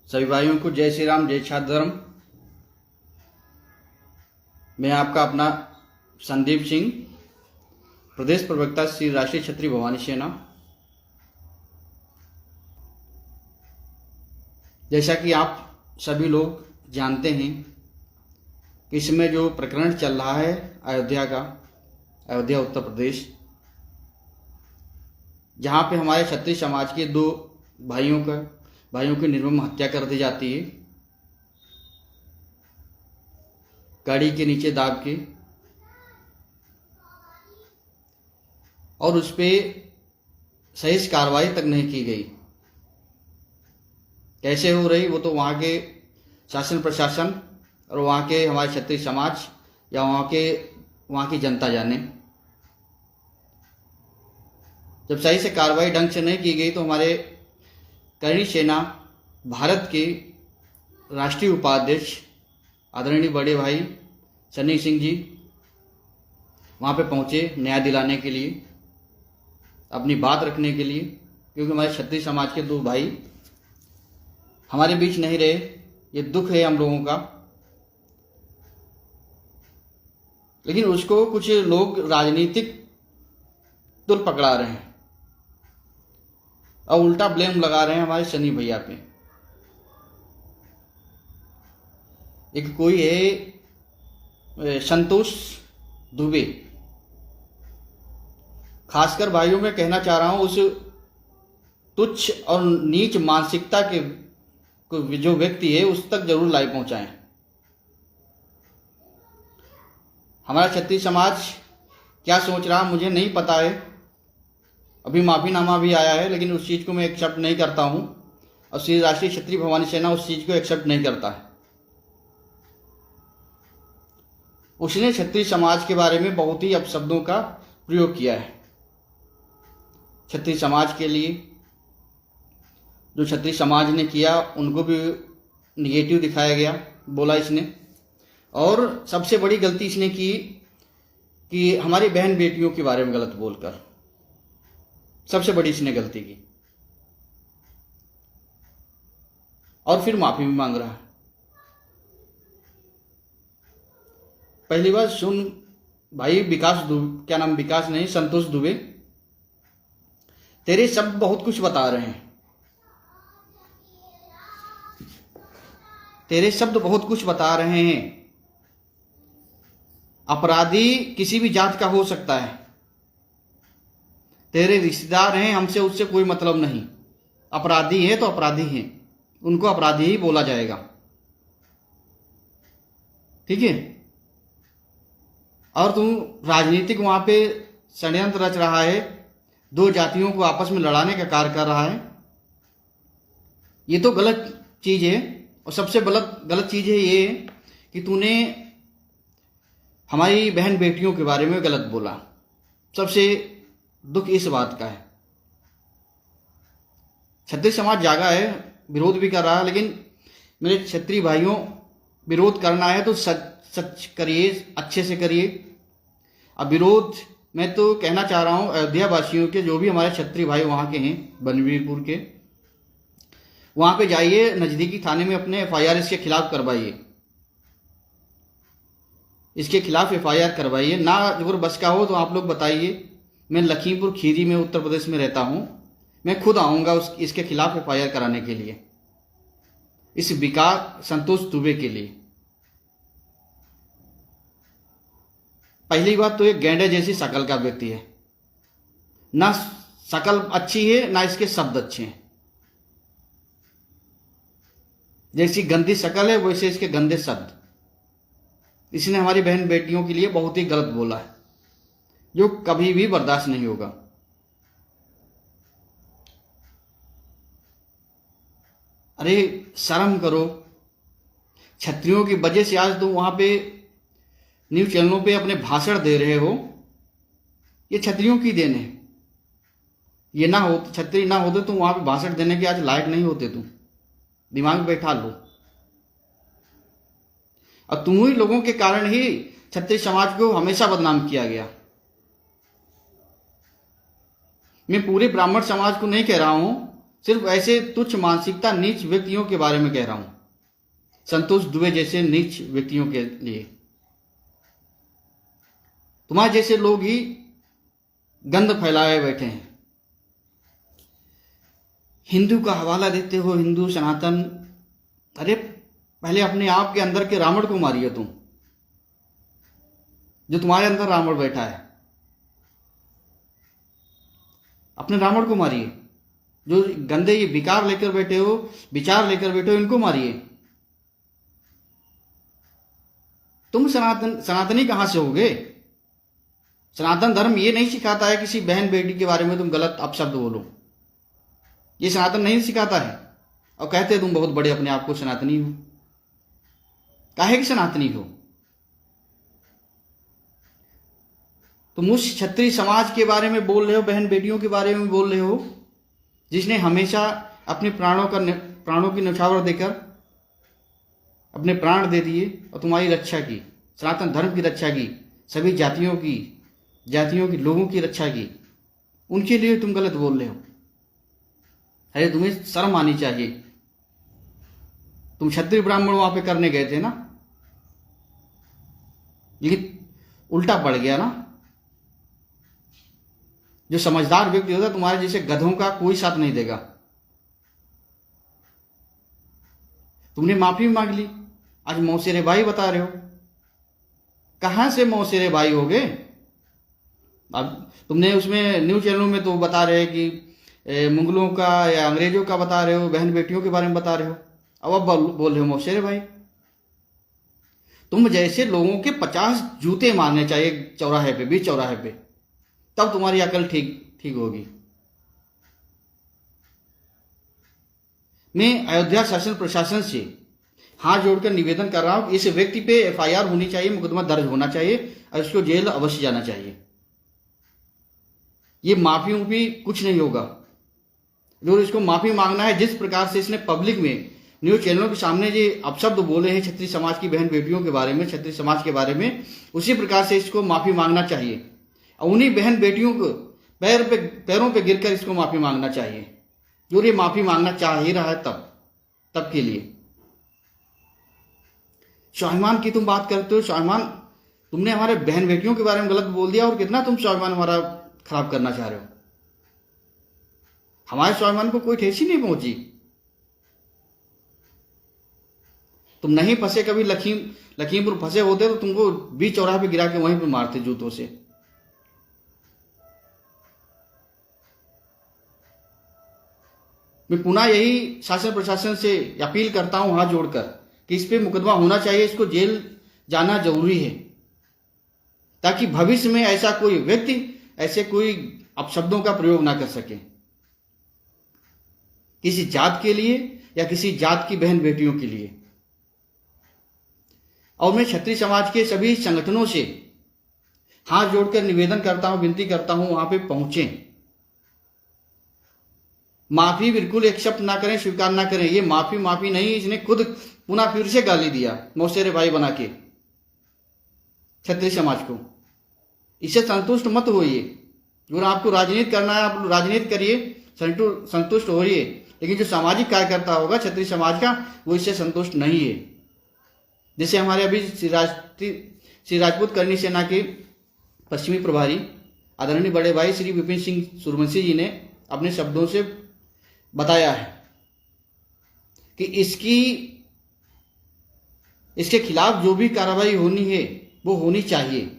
सभी भाइयों को जय श्री राम, जय छात्र धर्म। मैं आपका अपना संदीप सिंह, प्रदेश प्रवक्ता श्री राष्ट्रीय क्षत्रिय भवानी सेना। जैसा कि आप सभी लोग जानते हैं कि इसमें जो प्रकरण चल रहा है अयोध्या उत्तर प्रदेश, जहाँ पे हमारे क्षत्रिय समाज के दो भाइयों की निर्मम हत्या कर दी जाती है, गाड़ी के नीचे दाब के, और उस पर सही कार्रवाई तक नहीं की गई। कैसे हो रही वो तो वहाँ के शासन प्रशासन और वहाँ के हमारे क्षत्रिय समाज या वहाँ की जनता जाने। जब सही से कार्रवाई ढंग से नहीं की गई तो हमारे करणी सेना भारत के राष्ट्रीय उपाध्यक्ष आदरणीय बड़े भाई सन्नी सिंह जी वहाँ पे पहुँचे न्याय दिलाने के लिए, अपनी बात रखने के लिए, क्योंकि हमारे क्षत्रिय समाज के दो भाई हमारे बीच नहीं रहे। ये दुख है हम लोगों का, लेकिन उसको कुछ लोग राजनीतिक तुल पकड़ा रहे हैं और उल्टा ब्लेम लगा रहे हैं हमारे सनी भैया पे। एक कोई है संतोष दुबे, खासकर भाइयों में कहना चाह रहा हूं, उस तुच्छ और नीच मानसिकता के जो व्यक्ति है उस तक जरूर लाइव पहुंचाएं। हमारा क्षत्रिय समाज क्या सोच रहा मुझे नहीं पता है। अभी माफीनामा भी आया है, लेकिन उस चीज़ को मैं एक्सेप्ट नहीं करता हूं, और श्री राष्ट्रीय क्षत्रिय भवानी सेना उस चीज़ को एक्सेप्ट नहीं करता है। उसने क्षत्रिय समाज के बारे में बहुत ही अपशब्दों का प्रयोग किया है। क्षत्रिय समाज के लिए जो क्षत्रिय समाज ने किया उनको भी निगेटिव दिखाया गया, बोला इसने। और सबसे बड़ी गलती इसने की कि हमारी बहन बेटियों के बारे में गलत बोलकर सबसे बड़ी इसने गलती की, और फिर माफी भी मांग रहा है। पहली बात सुन भाई, क्या नाम, विकास नहीं, संतोष दुबे, तेरे शब्द बहुत कुछ बता रहे हैं। तेरे शब्द बहुत कुछ बता रहे हैं। अपराधी किसी भी जात का हो सकता है। तेरे रिश्तेदार हैं, हमसे उससे कोई मतलब नहीं। अपराधी है तो अपराधी हैं, उनको अपराधी ही बोला जाएगा, ठीक है। और तुम राजनीतिक वहां पे षड्यंत्र रच रहा है, दो जातियों को आपस में लड़ाने का कार्य कर रहा है। ये तो गलत चीज है, और सबसे गलत चीज है ये कि तूने हमारी बहन बेटियों के बारे में गलत बोला। सबसे दुख इस बात का है। क्षत्रिय समाज जागा है, विरोध भी कर रहा है, लेकिन मेरे क्षत्रिय भाइयों, विरोध करना है तो सच करिए, अच्छे से करिए। अब विरोध मैं तो कहना चाह रहा हूं अयोध्या वासियों के, जो भी हमारे क्षत्रिय भाई वहां के हैं, बनवीरपुर के, वहां पे जाइए, नजदीकी थाने में अपने एफआईआर इसके खिलाफ करवाइए। इसके खिलाफ एफआईआर करवाइए। ना अगर बस का हो तो आप लोग बताइए। मैं लखीमपुर खीरी में उत्तर प्रदेश में रहता हूं, मैं खुद आऊंगा इसके खिलाफ एफआईआर कराने के लिए, इस विकास संतोष दुबे के लिए। पहली बात तो एक गैंडे जैसी शकल का व्यक्ति है, ना शकल अच्छी है ना इसके शब्द अच्छे हैं। जैसी गंदी शकल है वैसे इसके गंदे शब्द। इसने हमारी बहन बेटियों के लिए बहुत ही गलत बोला है, जो कभी भी बर्दाश्त नहीं होगा। अरे शर्म करो। क्षत्रियों की वजह से आज तुम वहां पे न्यूज चैनलों पे अपने भाषण दे रहे हो। ये क्षत्रियों की देन है। ये ना हो, क्षत्रिय ना होते तुम वहां पे भाषण देने के आज लायक नहीं होते। तुम दिमाग में बैठा लो। और तुम ही लोगों के कारण ही क्षत्रिय समाज को हमेशा बदनाम किया गया। मैं पूरे ब्राह्मण समाज को नहीं कह रहा हूं, सिर्फ ऐसे तुच्छ मानसिकता नीच व्यक्तियों के बारे में कह रहा हूं, संतोष दुबे जैसे नीच व्यक्तियों के लिए। तुम्हारे जैसे लोग ही गंद फैलाए बैठे हैं। हिंदू का हवाला देते हो, हिंदू सनातन। अरे पहले अपने आप के अंदर के रावण को मारिए तुम, जो तुम्हारे अंदर रावण बैठा है। अपने रावण को मारिए। जो गंदे ये विकार लेकर बैठे हो, विचार लेकर बैठे हो, इनको मारिए। तुम सनातनी कहां से होगे? सनातन धर्म ये नहीं सिखाता है किसी बहन बेटी के बारे में तुम गलत अपशब्द बोलो। ये सनातन नहीं सिखाता है। और कहते तुम बहुत बड़े अपने आप को सनातनी हो। काहे की सनातनी हो? तुम उस क्षत्रिय समाज के बारे में बोल रहे हो, बहन बेटियों के बारे में बोल रहे हो, जिसने हमेशा अपने प्राणों की न्यौछावर देकर अपने प्राण दे दिए और तुम्हारी रक्षा की, सनातन धर्म की रक्षा की, सभी जातियों की लोगों की रक्षा की। उनके लिए तुम गलत बोल रहे हो। अरे तुम्हें शर्म आनी चाहिए। तुम क्षत्रिय ब्राह्मण वहां पे करने गए थे ना, लेकिन उल्टा पड़ गया ना। जो समझदार व्यक्ति होता तुम्हारे जैसे गधों का कोई साथ नहीं देगा। तुमने माफी मांग ली, आज मौसेरे भाई बता रहे हो। कहां से मौसेरे भाई हो गए? अब तुमने उसमें न्यूज चैनलों में तो बता रहे हैं कि मुगलों का या अंग्रेजों का बता रहे हो, बहन बेटियों के बारे में बता रहे हो। अब बोल रहे हो मौसेरे भाई। तुम जैसे लोगों के 50 जूते मारने चाहिए चौराहे पे, बीच चौराहे पे, तब तुम्हारी अकल ठीक होगी। मैं अयोध्या शासन प्रशासन से हाथ जोड़कर निवेदन कर रहा हूं कि इस व्यक्ति पे एफआईआर होनी चाहिए, मुकदमा दर्ज होना चाहिए और इसको जेल अवश्य जाना चाहिए। ये माफियों भी कुछ नहीं होगा। जो इसको माफी मांगना है, जिस प्रकार से इसने पब्लिक में न्यूज चैनलों के सामने जो अपशब्द बोले हैं क्षत्रिय समाज की बहन बेटियों के बारे में, क्षत्रिय समाज के बारे में, उसी प्रकार से इसको माफी मांगना चाहिए। और उन्हीं बहन बेटियों को पैरों पे गिरकर इसको माफी मांगना चाहिए, जो ये माफी मांगना चाह ही रहा है तब के लिए। स्वाभिमान की तुम बात करते हो। स्वाभिमान, तुमने हमारे बहन बेटियों के बारे में गलत बोल दिया और कितना तुम स्वाभिमान हमारा खराब करना चाह रहे हो। हमारे स्वाभिमान को कोई ठेस ही नहीं पहुंची। तुम नहीं फंसे कभी लखीमपुर फंसे होते तो तुमको बीच चौराहे पे गिरा के वहीं पे मारते जूतों से। मैं पुनः यही शासन प्रशासन से अपील करता हूं हाथ जोड़कर कि इस पे मुकदमा होना चाहिए, इसको जेल जाना जरूरी है, ताकि भविष्य में ऐसा कोई व्यक्ति ऐसे कोई अपशब्दों का प्रयोग ना कर सके किसी जात के लिए या किसी जात की बहन बेटियों के लिए। और मैं क्षत्रिय समाज के सभी संगठनों से हाथ जोड़कर निवेदन करता हूं, विनती करता हूं, वहां पे पहुंचे। माफी बिल्कुल एक्सेप्ट ना करें, स्वीकार ना करें। ये माफी नहीं, इसने खुद पुनः फिर से गाली दिया मौसेरे भाई बना के क्षत्रिय समाज को। इससे संतुष्ट मत होइए। अगर आपको राजनीति करना है, आप राजनीति करिए, संतुष्ट होइए, लेकिन जो सामाजिक कार्यकर्ता होगा क्षत्रिय समाज का, वो इससे संतुष्ट नहीं है। जैसे हमारे अभी श्री राजपूत करनी सेना के पश्चिमी प्रभारी आदरणीय बड़े भाई श्री विपिन सिंह सूर्यवंशी जी ने अपने शब्दों से बताया है कि इसके खिलाफ जो भी कार्रवाई होनी है वो होनी चाहिए।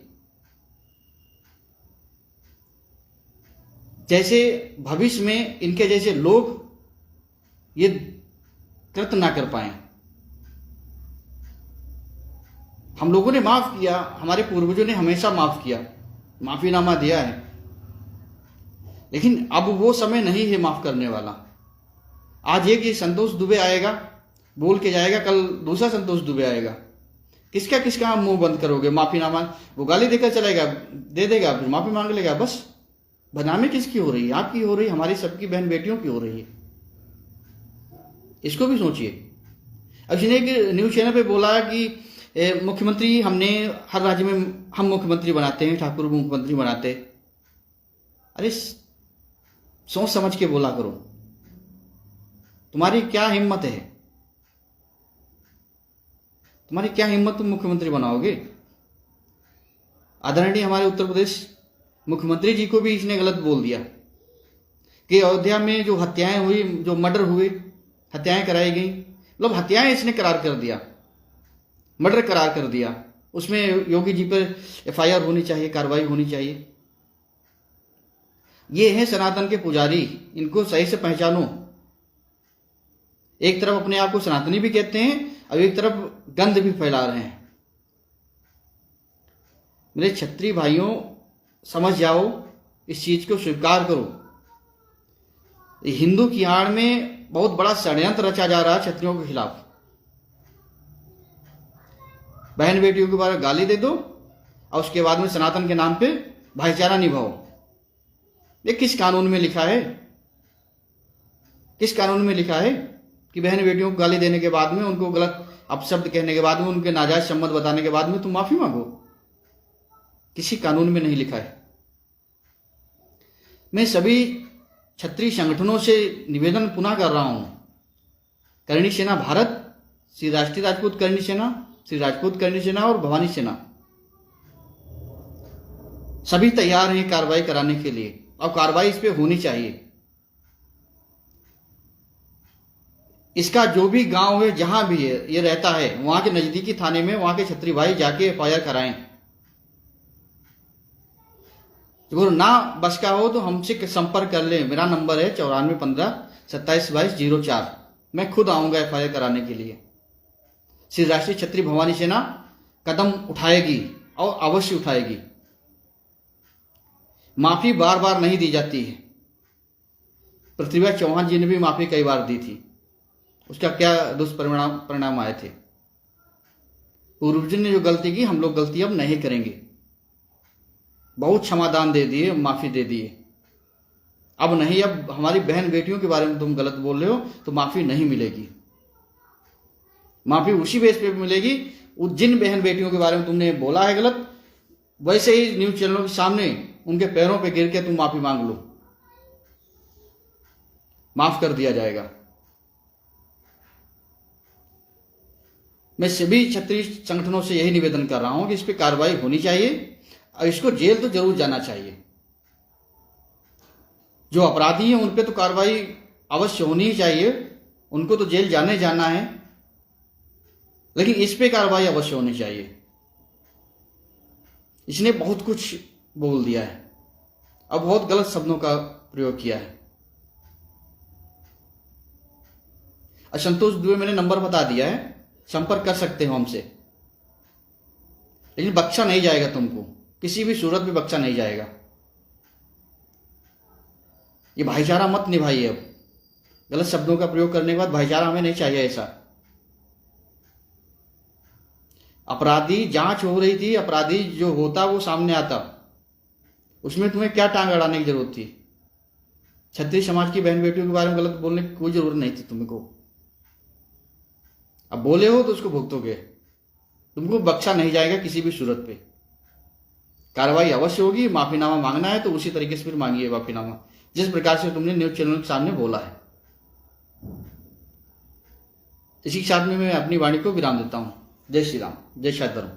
जैसे भविष्य में इनके जैसे लोग ये कृत्य ना कर पाए। हम लोगों ने माफ किया, हमारे पूर्वजों ने हमेशा माफ किया, माफीनामा दिया है, लेकिन अब वो समय नहीं है माफ करने वाला। आज एक ये संतोष दुबे आएगा, बोल के जाएगा, कल दूसरा संतोष दुबे आएगा। किसका हम मुंह बंद करोगे? माफीनामा वो गाली देकर चलेगा, दे देगा, फिर माफी मांग लेगा, बस। बदनामी किसकी हो रही है? आपकी हो रही है, हमारी सबकी बहन बेटियों की हो रही है। इसको भी सोचिए। अब इसने एक न्यूज चैनल पे बोला कि मुख्यमंत्री हमने हर राज्य में हम मुख्यमंत्री बनाते हैं, ठाकुर मुख्यमंत्री बनाते। अरे सोच समझ के बोला करो। तुम्हारी क्या हिम्मत है? तुम्हारी क्या हिम्मत, तुम मुख्यमंत्री बनाओगे? आदरणीय हमारे उत्तर प्रदेश मुख्यमंत्री जी को भी इसने गलत बोल दिया कि अयोध्या में जो हत्याएं हुई, जो मर्डर हुए, हत्याएं कराई गई, मतलब हत्याएं इसने करार कर दिया, मर्डर करार कर दिया। उसमें योगी जी पर एफआईआर होनी चाहिए, कार्रवाई होनी चाहिए। ये हैं सनातन के पुजारी, इनको सही से पहचानो। एक तरफ अपने आप को सनातनी भी कहते हैं और एक तरफ गंध भी फैला रहे हैं। मेरे क्षत्रिय भाइयों, समझ जाओ, इस चीज को स्वीकार करो। हिंदू की आड़ में बहुत बड़ा षड्यंत्र रचा जा रहा है क्षत्रियों के खिलाफ। बहन बेटियों के बारे में गाली दे दो और उसके बाद में सनातन के नाम पे भाईचारा निभाओ। ये किस कानून में लिखा है? किस कानून में लिखा है कि बहन बेटियों को गाली देने के बाद में, उनको गलत अपशब्द कहने के बाद में, उनके नाजायज संबंध बताने के बाद में तुम माफी मांगो? किसी कानून में नहीं लिखा है। मैं सभी क्षत्रिय संगठनों से निवेदन पुनः कर रहा हूं। करणी सेना भारत, श्री राष्ट्रीय राजपूत करणी सेना, श्री राजपूत करणी सेना और भवानी सेना सभी तैयार हैं कार्रवाई कराने के लिए, और कार्रवाई इस पे होनी चाहिए। इसका जो भी गांव है, जहां भी है ये रहता है, वहां के नजदीकी थाने में वहां के क्षत्रिय भाई जाके एफआईआर कराएं। अगर ना बस का हो तो हमसे संपर्क कर ले। मेरा नंबर है 9415 272204। मैं खुद आऊंगा एफआईआर कराने के लिए। श्री राष्ट्रीय क्षत्रिय भवानी सेना कदम उठाएगी और अवश्य उठाएगी। माफी बार बार नहीं दी जाती है। पृथ्वीराज चौहान जी ने भी माफी कई बार दी थी, उसका क्या दुष्परिणाम आए थे। पूर्वजों ने जो गलती की, हम लोग गलती अब नहीं करेंगे। बहुत क्षमादान दे दिए, माफी दे दिए, अब नहीं। अब हमारी बहन बेटियों के बारे में तुम गलत बोल रहे हो तो माफी नहीं मिलेगी। माफी उसी बेस पे मिलेगी, जिन बहन बेटियों के बारे में तुमने बोला है गलत, वैसे ही न्यूज चैनलों के सामने उनके पैरों पे गिर के तुम माफी मांग लो, माफ कर दिया जाएगा। मैं सभी क्षत्रिय संगठनों से यही निवेदन कर रहा हूं कि इस पे कार्रवाई होनी चाहिए और इसको जेल तो जरूर जाना चाहिए। जो अपराधी हैं उन पे तो कार्रवाई अवश्य होनी ही चाहिए, उनको तो जेल जाना है, लेकिन इस पे कार्रवाई अवश्य होनी चाहिए। इसने बहुत कुछ बोल दिया है और बहुत गलत शब्दों का प्रयोग किया है। असंतोष दुबे मैंने नंबर बता दिया है, संपर्क कर सकते हो हमसे, लेकिन बख्शा नहीं जाएगा तुमको, किसी भी सूरत में बख्शा नहीं जाएगा। ये भाईचारा मत निभाइए। अब गलत शब्दों का प्रयोग करने के बाद भाईचारा हमें नहीं चाहिए। ऐसा अपराधी, जांच हो रही थी, अपराधी जो होता वो सामने आता, उसमें तुम्हें क्या टांग अड़ाने की जरूरत थी? क्षत्रिय समाज की बहन बेटियों के बारे में गलत बोलने की कोई जरूरत नहीं थी तुमको। अब बोले हो तो उसको भुगतोगे, तुमको बख्शा नहीं जाएगा किसी भी सूरत पे। कार्रवाई अवश्य होगी। माफीनामा मांगना है तो उसी तरीके से फिर मांगिए माफीनामा, जिस प्रकार से तुमने न्यूज चैनल के सामने बोला है। इसी के साथ में मैं अपनी वाणी को विराम देता हूं। जय श्री राम, जय शाह धर्म।